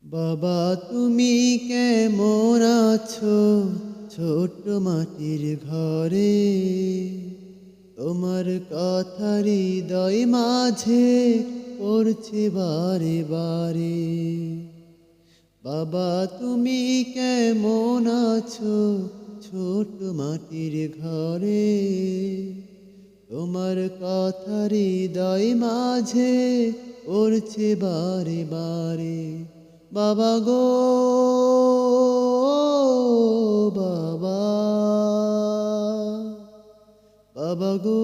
বাবা তুমি কেমন আছো ছোট মাটির ঘরে, তোমার কথা হৃদয় মাঝে পড়ছে বারে বারে। বাবা তুমি কেমন আছো ছোট মাটির ঘরে, তোমার কথা হৃদয় মাঝে পড়ছে বারে বারে। বাবা গো বাবা, বাবা গো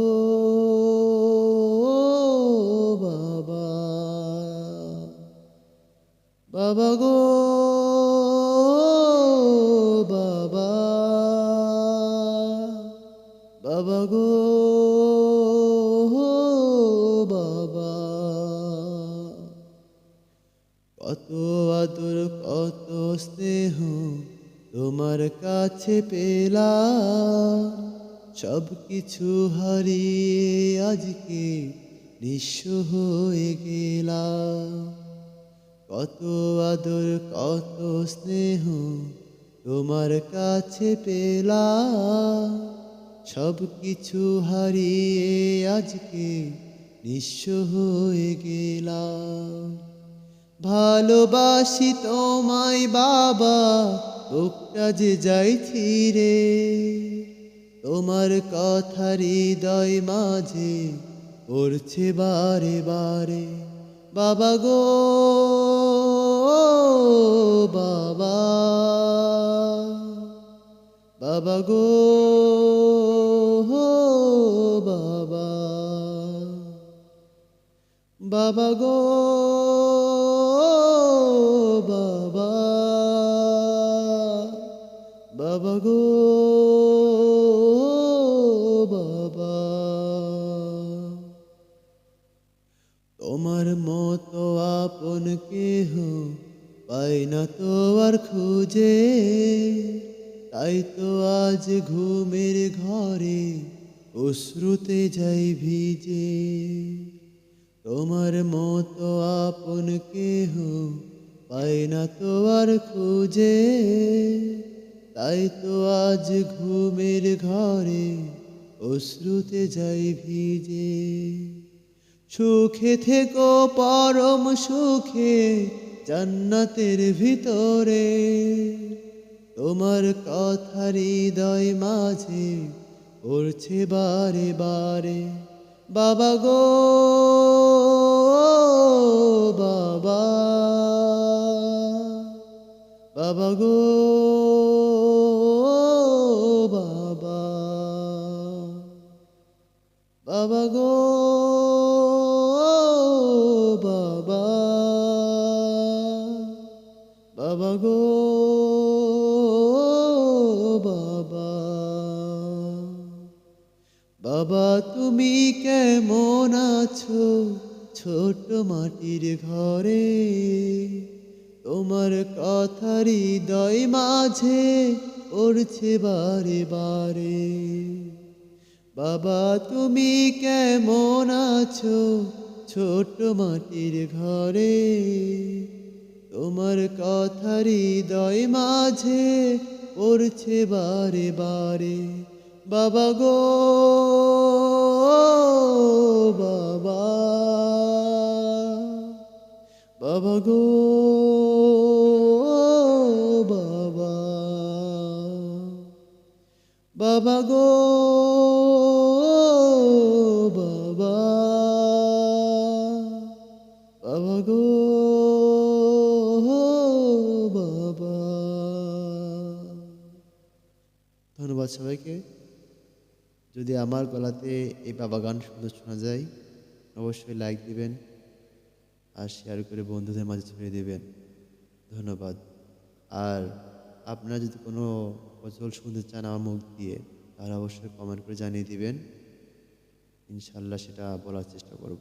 বাবা, বাবা গো বাবা, বাবা গো বাবা। কত আদর কত স্নেহ তোমার কাছে পেলাম, সব কিছু হারিয়ে আজকে নিঃস্ব হয়ে গেলাম। কত আদর কত স্নেহ তোমার কাছে পেলাম, সব কিছু হারিয়ে আজকে নিঃস্ব হয়ে গেলাম। ভালোবাসি তোমায় বাবা, বুকটা যে যাই ছিঁড়ে, তোমার কথা হৃদয় মাঝে পড়ছে বারে বারে। বাবা গো বাবা, বাবা গো বাবা, বাবা গো বাবা, বাবা গো বাবা। তোমার মতো আপন কেহ পাই না তো আর খুঁজে, তাই তো আজ ঘুমের ঘরে অশ্রুতে যাই ভিজে। তোমার মতো আপন কেহ পাই না তো আর খুঁজে, তাই তো আজ ঘুমের ঘরে অশ্রুতে যাই ভিজে। সুখে থেকো পরম সুখে জান্নাতের ভিতরে, তোমার কথা হৃদয় মাঝে পড়ছে বারে বারে। বাবা গো বাবা, বাবা গো বাবা, বাবা গো বাবা, বাবা গো বাবা। বাবা তুমি কেমন আছো ছোট মাটির ঘরে, তোমার কথা হৃদয় মাঝে পড়ছে বারে বারে। বাবা তুমি কেমন আছো ছোট মাটির ঘরে, তোমার কথা হৃদয় মাঝে পড়ছে বারে বারে। বাবা গো বাবা, বাবা গো বাবা, বাবা গো বাবা, বাবা গো বাবা। ধন্যবাদ সবাইকে। যদি আমার গলাতে এই বাবা গান সুন্দর শোনা যায়, অবশ্যই লাইক দিবেন আর শেয়ার করে বন্ধুদের মাঝে ছড়িয়ে দেবেন। ধন্যবাদ। আর আপনারা যদি কোনো গজল শুনতে চান আমার মুখ দিয়ে, তাহলে অবশ্যই কমেন্ট করে জানিয়ে দিবেন। ইনশাল্লাহ সেটা বলার চেষ্টা করব।